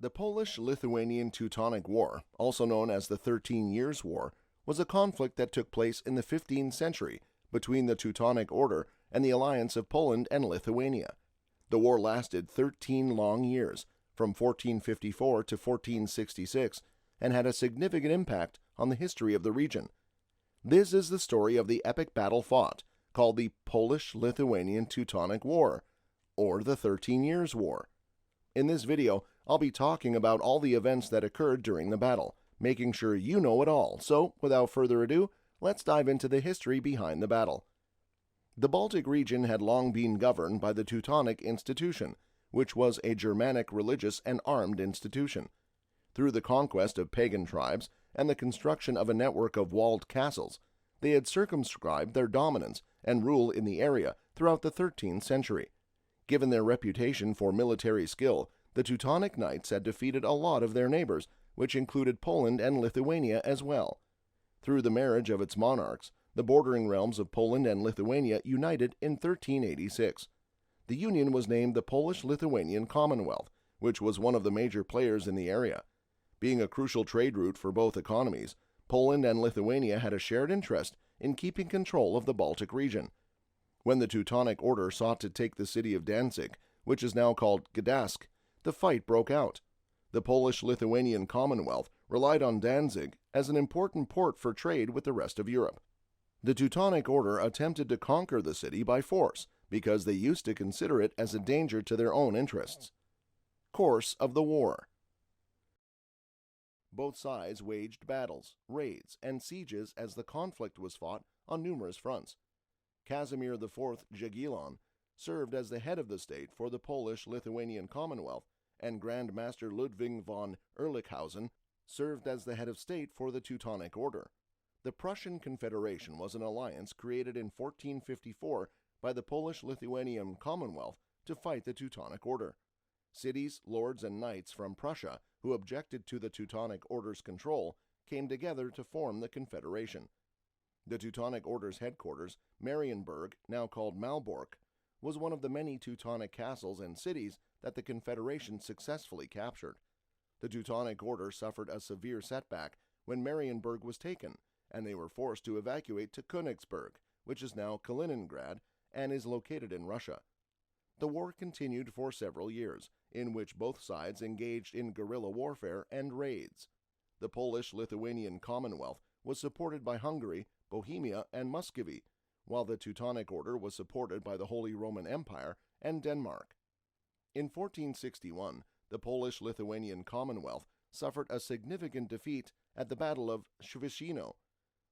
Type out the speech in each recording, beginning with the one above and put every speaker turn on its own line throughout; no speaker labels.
The Polish-Lithuanian-Teutonic War, also known as the 13 Years' War, was a conflict that took place in the 15th century between the Teutonic Order and the alliance of Poland and Lithuania. The war lasted 13 long years, from 1454 to 1466, and had a significant impact on the history of the region. This is the story of the epic battle fought, called the Polish-Lithuanian-Teutonic War, or the 13 Years' War. In this video, I'll be talking about all the events that occurred during the battle, making sure you know it all. So, without further ado, let's dive into the history behind the battle. The Baltic region had long been governed by the Teutonic institution, which was a Germanic religious and armed institution. Through the conquest of pagan tribes and the construction of a network of walled castles, they had circumscribed their dominance and rule in the area throughout the 13th century. Given their reputation for military skill, the Teutonic Knights had defeated a lot of their neighbors, which included Poland and Lithuania as well. Through the marriage of its monarchs, the bordering realms of Poland and Lithuania united in 1386. The union was named the Polish-Lithuanian Commonwealth, which was one of the major players in the area. Being a crucial trade route for both economies, Poland and Lithuania had a shared interest in keeping control of the Baltic region. When the Teutonic Order sought to take the city of Danzig, which is now called Gdańsk, the fight broke out. The Polish-Lithuanian Commonwealth relied on Danzig as an important port for trade with the rest of Europe. The Teutonic Order attempted to conquer the city by force because they used to consider it as a danger to their own interests. Course of the war. Both sides waged battles, raids, and sieges as the conflict was fought on numerous fronts. Casimir IV Jagiellon served as the head of the state for the Polish-Lithuanian Commonwealth, and Grand Master Ludwig von Ehrlichhausen served as the head of state for the Teutonic Order. The Prussian Confederation was an alliance created in 1454 by the Polish-Lithuanian Commonwealth to fight the Teutonic Order. Cities, lords, and knights from Prussia who objected to the Teutonic Order's control came together to form the Confederation. The Teutonic Order's headquarters, Marienburg, now called Malbork, was one of the many Teutonic castles and cities that the Confederation successfully captured. The Teutonic Order suffered a severe setback when Marienburg was taken, and they were forced to evacuate to Königsberg, which is now Kaliningrad and is located in Russia. The war continued for several years, in which both sides engaged in guerrilla warfare and raids. The Polish-Lithuanian Commonwealth was supported by Hungary, Bohemia, and Muscovy, while the Teutonic Order was supported by the Holy Roman Empire and Denmark. In 1461, the Polish-Lithuanian Commonwealth suffered a significant defeat at the Battle of Świecino,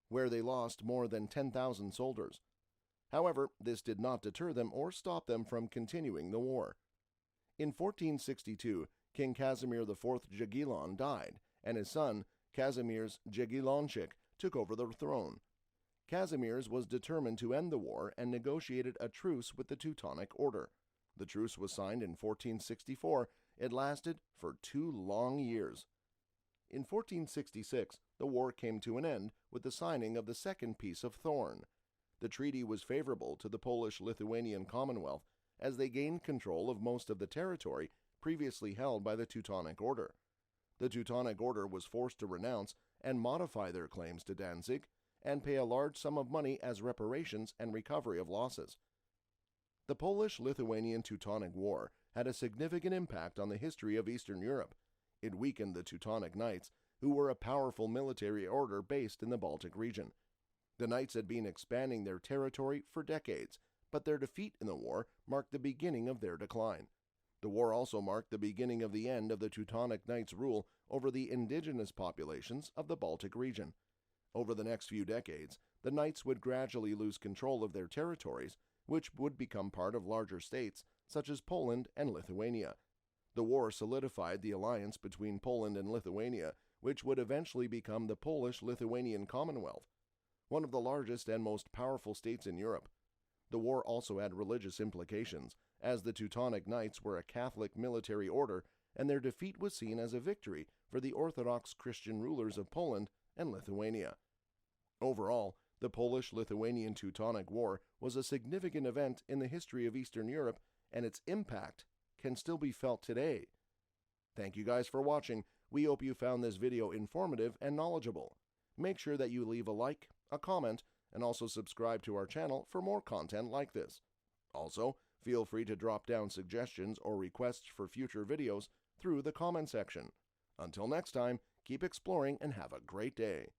where they lost more than 10,000 soldiers. However, this did not deter them or stop them from continuing the war. In 1462, King Casimir IV Jagiellon died, and his son, Kazimierz Jagiellonczyk, took over the throne. Kazimierz was determined to end the war and negotiated a truce with the Teutonic Order. The truce was signed in 1464. It lasted for 2 long years. In 1466, the war came to an end with the signing of the Second Peace of Thorn. The treaty was favorable to the Polish-Lithuanian Commonwealth as they gained control of most of the territory previously held by the Teutonic Order. The Teutonic Order was forced to renounce and modify their claims to Danzig and pay a large sum of money as reparations and recovery of losses. The Polish-Lithuanian-Teutonic War had a significant impact on the history of Eastern Europe. It weakened the Teutonic Knights, who were a powerful military order based in the Baltic region. The Knights had been expanding their territory for decades, but their defeat in the war marked the beginning of their decline. The war also marked the beginning of the end of the Teutonic Knights' rule over the indigenous populations of the Baltic region. Over the next few decades, the Knights would gradually lose control of their territories, which would become part of larger states such as Poland and Lithuania. The war solidified the alliance between Poland and Lithuania, which would eventually become the Polish-Lithuanian Commonwealth, one of the largest and most powerful states in Europe. The war also had religious implications, as the Teutonic Knights were a Catholic military order, and their defeat was seen as a victory for the Orthodox Christian rulers of Poland and Lithuania. Overall, the Polish-Lithuanian-Teutonic War was a significant event in the history of Eastern Europe, and its impact can still be felt today. Thank you guys for watching. We hope you found this video informative and knowledgeable. Make sure that you leave a like, a comment, and also subscribe to our channel for more content like this. Also, feel free to drop down suggestions or requests for future videos through the comment section. Until next time, keep exploring and have a great day.